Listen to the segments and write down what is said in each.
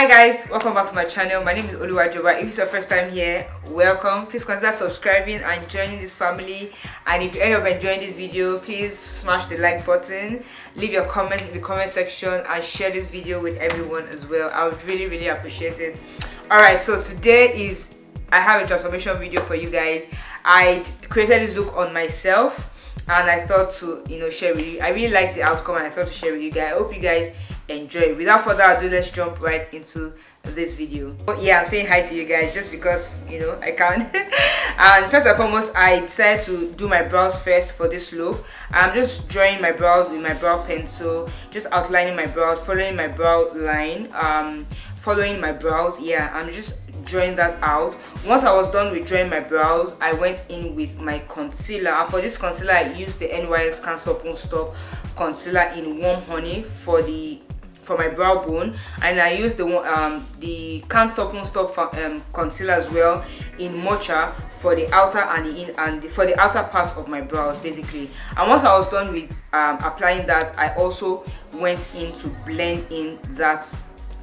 Hi guys, welcome back to my channel. My name is Oluwajoba. If it's your first time here, welcome. Please consider subscribing and joining this family. And if you end up enjoying this video, please smash the like button, leave your comment in the comment section, and share this video with everyone as well. I would really appreciate it. Alright, so today I have a transformation video for you guys. I created this look on myself and I thought to share with you. I really like the outcome and I thought to share with you guys. I hope you guys enjoy it. Without further ado, let's jump right into this video. Yeah, I'm saying hi to you guys just because I can. And first and foremost, I decided to do my brows first for this look. I'm just drawing my brows with my brow pencil, just outlining my brows, following my brow line, following my brows. Yeah, I'm just drawing that out. Once I was done with drawing my brows, I went in with my concealer, and for this concealer I used the NYX Can't Stop Won't Stop concealer in Warm Honey for my brow bone, and I used the Can't Stop Won't Stop concealer as well in Mocha for the outer and for the outer part of my brows basically. And once I was done with applying that, I also went in to blend in that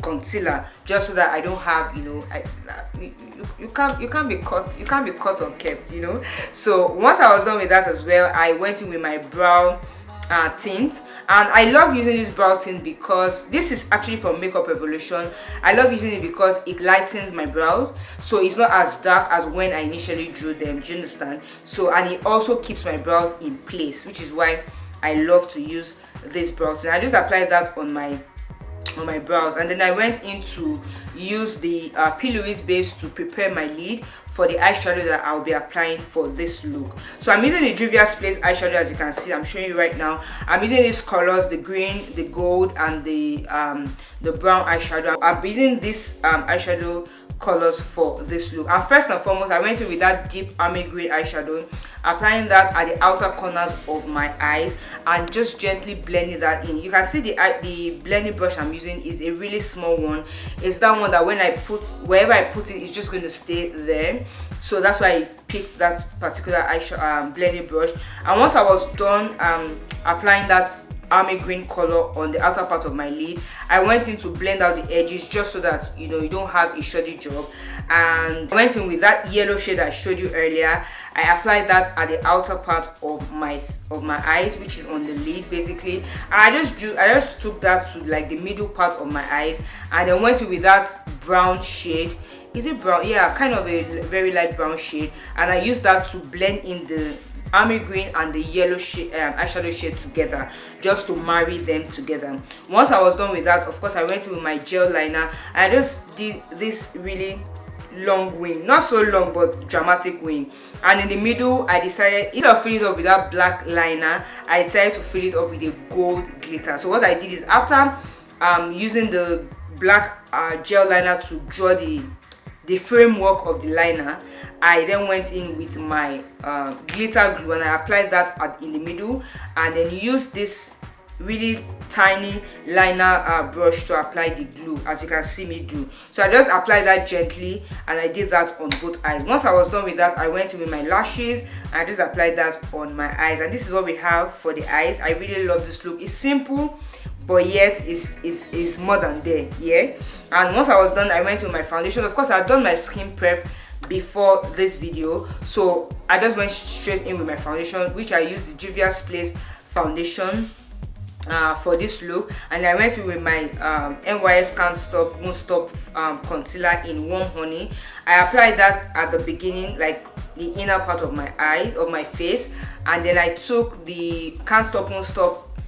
concealer just so that I don't have you can't be caught unkept, So once I was done with that as well, I went in with my brow tint, and I love using this brow tint because this is actually from Makeup Revolution. I love using it because it lightens my brows, so it's not as dark as when I initially drew them. Do you understand? So, and it also keeps my brows in place, which is why I love to use this brow tint. I just applied that on my brows, and then I went in to use the P. Louise base to prepare my lid for the eyeshadow that I'll be applying for this look. So I'm using the Juvia'S eyeshadow. As you can see, I'm showing you right now. I'm using these colors, the green, the gold, and the brown eyeshadow. I'm using this eyeshadow colors for this look. And first and foremost, I went in with that deep army green eyeshadow, applying that at the outer corners of my eyes and just gently blending that in. You can see the blending brush I'm using is a really small one. It's that one that wherever I put it, it's just going to stay there. So that's why I picked that particular eyeshadow blending brush. And once I was done applying that army green color on the outer part of my lid, I went in to blend out the edges just so that you don't have a shoddy job. And I went in with that yellow shade I showed you earlier. I applied that at the outer part of my eyes, which is on the lid basically. And I just took that to like the middle part of my eyes, and then went in with that brown shade. Is it brown? Yeah, kind of a very light brown shade, and I used that to blend in the army green and the yellow shade eyeshadow shade together, just to marry them together. Once I was done with that, of course I went in with my gel liner, and I just did this really long wing, not so long but dramatic wing. And in the middle, I decided, instead of filling it up with that black liner, I decided to fill it up with a gold glitter. So what I did is, after using the black gel liner to draw the framework of the liner, I then went in with my glitter glue and I applied that in the middle, and then used this really tiny liner brush to apply the glue, as you can see me do. So I just applied that gently, and I did that on both eyes. Once I was done with that, I went in with my lashes and I just applied that on my eyes, and this is what we have for the eyes. I really love this look. It's simple, but yet it's more than there. Yeah. And once I was done, I went with my foundation. Of course, I've done my skin prep before this video, so I just went straight in with my foundation, which I used the Juvia'S foundation for this look. And I went in with my NYX Can't Stop Won't Stop concealer in Warm Honey. I applied that at the beginning, like the inner part of my face, and then I took the Can't Stop Won't Stop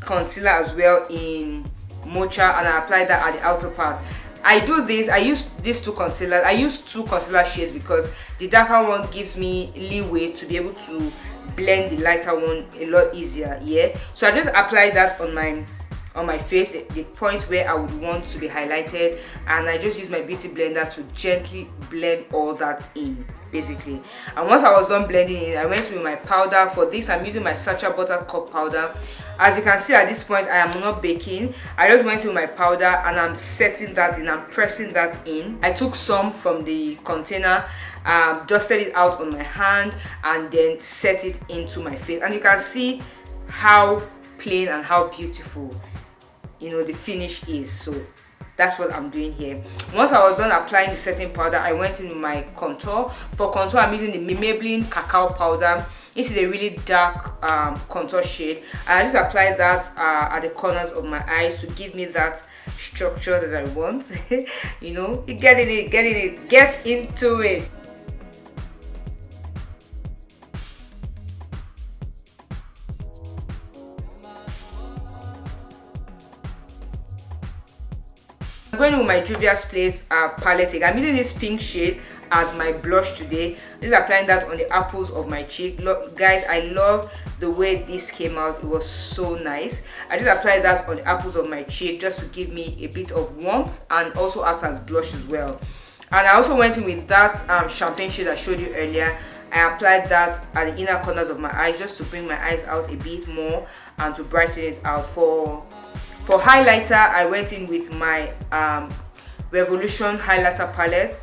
concealer as well in Mocha, and I applied that at the outer part. I use these two concealers. I use two concealer shades because the darker one gives me leeway to be able to blend the lighter one a lot easier. Yeah, so I just applied that on my face, the point where I would want to be highlighted, and I just use my beauty blender to gently blend all that in basically. And once I was done blending it, I went with my powder. For this, I'm using my Sacha Buttercup powder. As you can see, at this point I am not baking. I just went with my powder and I'm setting that in, I'm pressing that in. I took some from the container, dusted it out on my hand, and then set it into my face, and you can see how plain and how beautiful the finish is. So that's what I'm doing here. Once I was done applying the setting powder, I went in with my contour. For contour, I'm using the Maybelline Cacao powder. This is a really dark contour shade. I just applied that at the corners of my eyes to give me that structure that I want. You know, get into it. I'm going with my Juvia'S palette. I'm using this pink shade as my blush today. Just applying that on the apples of my cheek. Look, guys, I love the way this came out. It was so nice. I just applied that on the apples of my cheek just to give me a bit of warmth and also act as blush as well. And I also went in with that champagne shade I showed you earlier. I applied that at the inner corners of my eyes just to bring my eyes out a bit more and to brighten it out. For highlighter, I went in with my Revolution highlighter palette.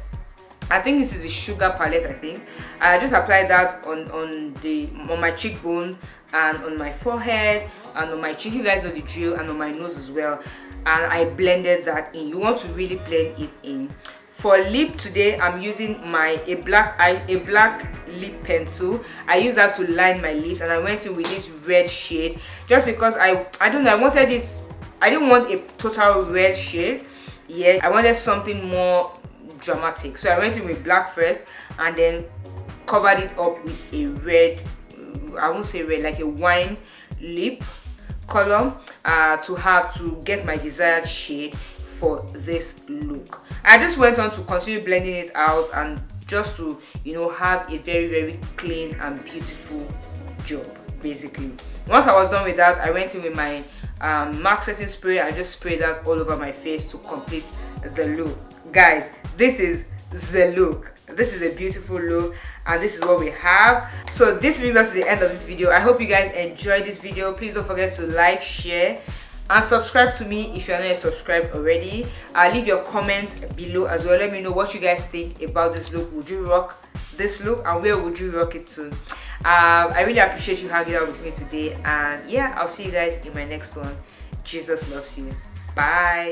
I think this is the Sugar palette. I just applied that on my cheekbone and on my forehead and on my cheek. You guys know the drill, and on my nose as well. And I blended that in. You want to really blend it in. For lip today, I'm using a black lip pencil. I use that to line my lips, and I went in with this red shade just because I don't know, I wanted this. I didn't want a total red shade yet. I wanted something more dramatic. So I went in with black first and then covered it up with a red, I won't say red, like a wine lip color to get my desired shade for this look. I just went on to continue blending it out and just to, you know, have a very, very clean and beautiful job, basically. Once I was done with that, I went in with my MAC setting spray. I just sprayed that all over my face to complete the look. Guys, this is the look. This is a beautiful look, and this is what we have. So this brings us to the end of this video. I hope you guys enjoyed this video. Please don't forget to like, share, and subscribe to me if you're not subscribed already. Leave your comments below as well. Let me know what you guys think about this look. Would you rock this look, and where would you rock it to? I really appreciate you hanging out with me today, and yeah, I'll see you guys in my next one. Jesus loves you. Bye.